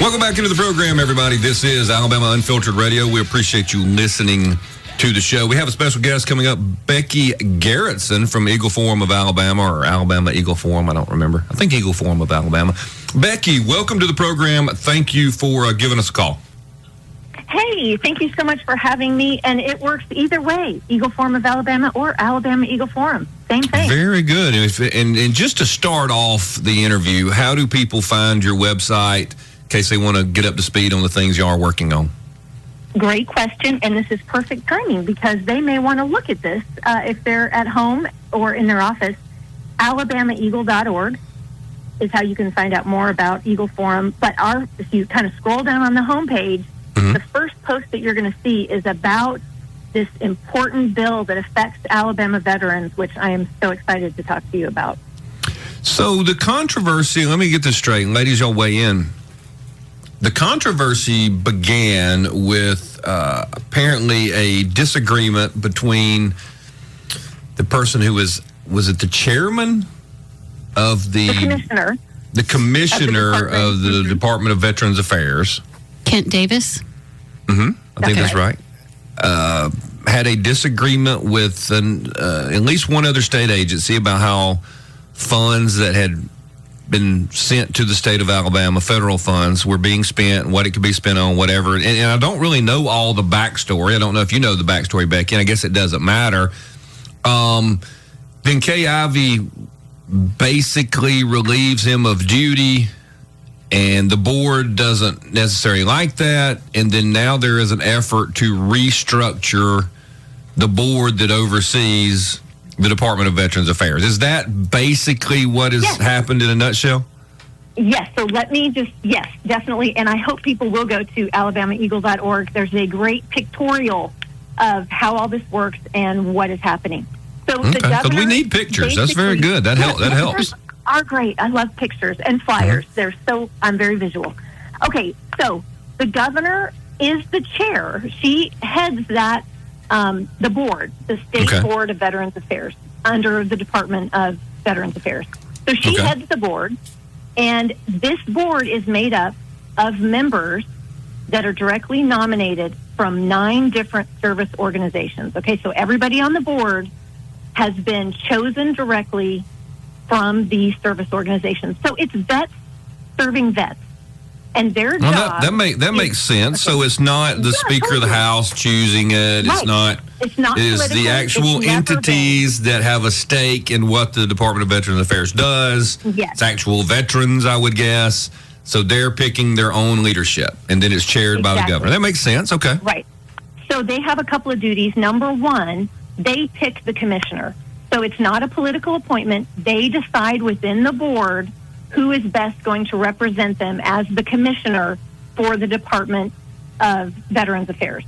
Welcome back into the program, everybody. This is Alabama Unfiltered Radio. We appreciate you listening to the show. We have a special guest coming up, Becky Garrettson from Eagle Forum of Alabama, or Alabama Eagle Forum, I don't remember. I think Eagle Forum of Alabama. Becky, welcome to the program. Thank you for giving us a call. Hey, thank you so much for having me, and it works either way, Eagle Forum of Alabama or Alabama Eagle Forum. Same thing. Very good. And just to start off the interview, how do people find your website in case they want to get up to speed on the things you are working on? Great question, and this is perfect timing because they may want to look at this if they're at home or in their office. AlabamaEagle.org is how you can find out more about Eagle Forum. But if you kind of scroll down on the homepage, the first post that you're going to see is about this important bill that affects Alabama veterans, which I am so excited to talk to you about. So the controversy, let me get this straight, and ladies, y'all weigh in. The controversy began with apparently a disagreement between the person who was it the chairman of the commissioner of the Department of Veterans Affairs, Kent Davis? I think that's right. Had a disagreement with at least one other state agency about how funds that had been sent to the state of Alabama, federal funds, were being spent, what it could be spent on, whatever. And I don't really know all the backstory. I don't know if you know the backstory, Becky, and I guess it doesn't matter. Then Kay Ivey basically relieves him of duty, and the board doesn't necessarily like that. And then now there is an effort to restructure the board that oversees the Department of Veterans Affairs. Is that basically what has happened in a nutshell? Yes. So yes, definitely. And I hope people will go to AlabamaEagle.org. There's a great pictorial of how all this works and what is happening. So the governor, because we need pictures. That's very good. That helps. Are great. I love pictures and flyers. I'm very visual. Okay, so the governor is the chair. She heads that the board, the State Board of Veterans Affairs, under the Department of Veterans Affairs. So she heads the board, and this board is made up of members that are directly nominated from 9 different service organizations. Okay, so everybody on the board has been chosen directly from these service organizations. So it's vets serving vets. And their job... That makes sense. So it's not the Speaker of the House choosing it. Right. It's not it is the actual entities that have a stake in what the Department of Veterans Affairs does. Yes. It's actual veterans, I would guess. So they're picking their own leadership, and then it's chaired by the governor. That makes sense. Okay. Right. So they have a couple of duties. Number one, they pick the commissioner. So it's not a political appointment. They decide within the board who is best going to represent them as the commissioner for the Department of Veterans Affairs.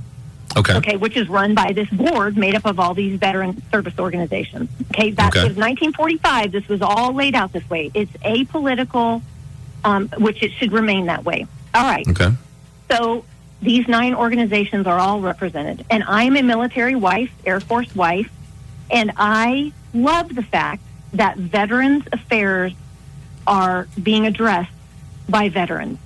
Okay, which is run by this board made up of all these veteran service organizations. Okay, that was 1945. This was all laid out this way. It's apolitical, which it should remain that way. All right. Okay. So these 9 organizations are all represented. And I'm a military wife, Air Force wife, and I love the fact that Veterans Affairs are being addressed by veterans.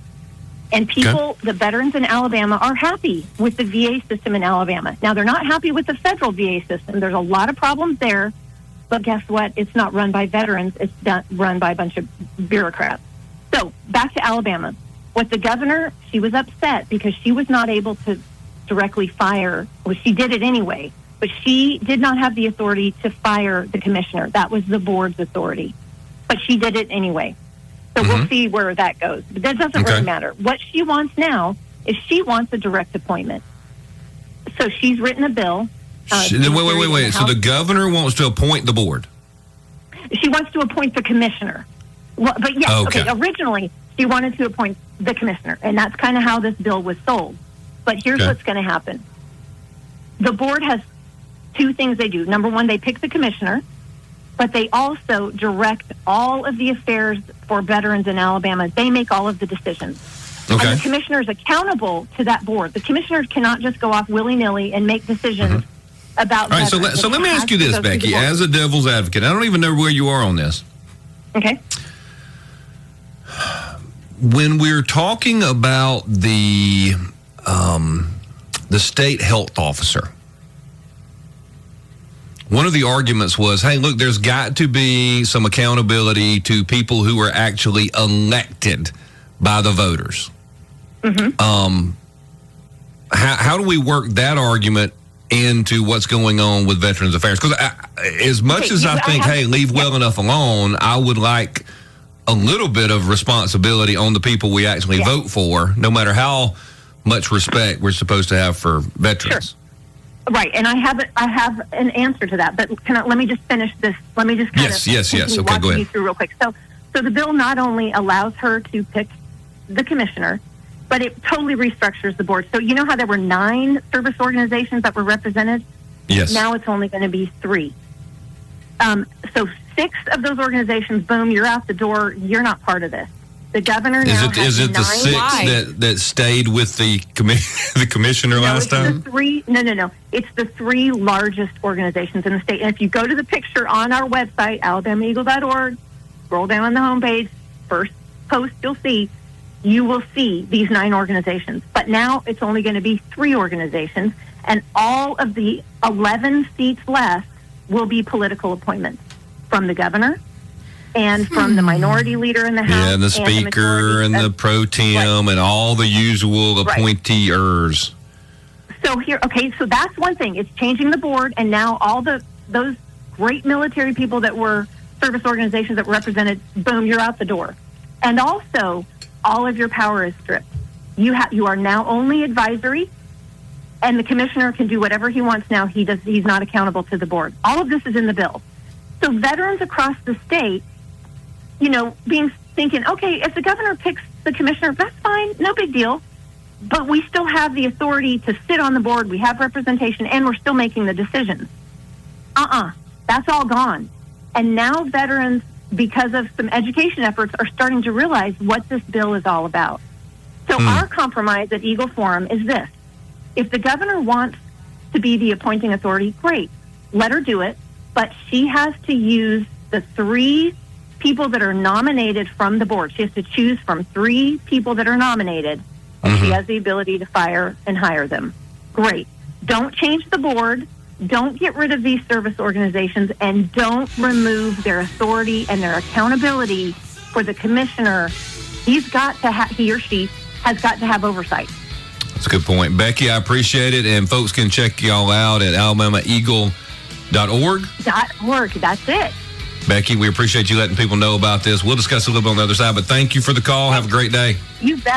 And people, the veterans in Alabama, are happy with the VA system in Alabama. Now, they're not happy with the federal VA system. There's a lot of problems there. But guess what? It's not run by veterans. It's run by a bunch of bureaucrats. So, back to Alabama. What the governor, she was upset because she was not able to directly fire. Well, she did it anyway. But she did not have the authority to fire the commissioner. That was the board's authority. But she did it anyway. So we'll see where that goes. But that doesn't really matter. What she wants now is she wants a direct appointment. So she's written a bill. Wait. So the governor wants to appoint the board? She wants to appoint the commissioner. Well, but yes, originally she wanted to appoint the commissioner. And that's kind of how this bill was sold. But here's what's going to happen. The board has 2 things they do. Number one, they pick the commissioner. But they also direct all of the affairs for veterans in Alabama. They make all of the decisions. Okay. And the commissioner is accountable to that board. The commissioners cannot just go off willy-nilly and make decisions about veterans. All right, so let me ask you this, Becky, as a devil's advocate. I don't even know where you are on this. Okay. when we're talking about the state health officer, one of the arguments was, hey, look, there's got to be some accountability to people who are actually elected by the voters. Mm-hmm. How do we work that argument into what's going on with Veterans Affairs? Because as much as I think, hey, leave well enough alone, I would like a little bit of responsibility on the people we actually vote for, no matter how much respect we're supposed to have for veterans. Sure. Right, and I have an answer to that, but let me just finish this. Let me just yes. Okay, go ahead. You through real quick. So the bill not only allows her to pick the commissioner, but it totally restructures the board. So you know how there were 9 service organizations that were represented? Yes. Now it's only going to be 3. So 6 of those organizations, boom, you're out the door. You're not part of this. The governor now is it the 6 that stayed with the commissioner last time? No. It's the 3 largest organizations in the state. And if you go to the picture on our website, alabamaeagle.org, scroll down on the homepage, first post you will see these 9 organizations. But now it's only going to be 3 organizations, and all of the 11 seats left will be political appointments from the governor and from the minority leader in the House. Yeah, and the speaker and the pro tem and all the usual appointeers. So so that's one thing. It's changing the board, and now all those great military people that were service organizations that were represented, boom, you're out the door. And also, all of your power is stripped. You are now only advisory, and the commissioner can do whatever he wants now. He's not accountable to the board. All of this is in the bill. So veterans across the state, thinking, okay, if the governor picks the commissioner, that's fine, no big deal. But we still have the authority to sit on the board. We have representation, and we're still making the decisions. That's all gone. And now veterans, because of some education efforts, are starting to realize what this bill is all about. So our compromise at Eagle Forum is this. If the governor wants to be the appointing authority, great. Let her do it. But she has to use the 3 people that are nominated from the board. She has to choose from 3 people that are nominated, and she has the ability to fire and hire them. Great. Don't change the board. Don't get rid of these service organizations, and don't remove their authority and their accountability for the commissioner. He or she has got to have oversight. That's a good point. Becky, I appreciate it, and folks can check y'all out at alabamaeagle.org. That's it. Becky, we appreciate you letting people know about this. We'll discuss a little bit on the other side, but thank you for the call. Have a great day. You bet.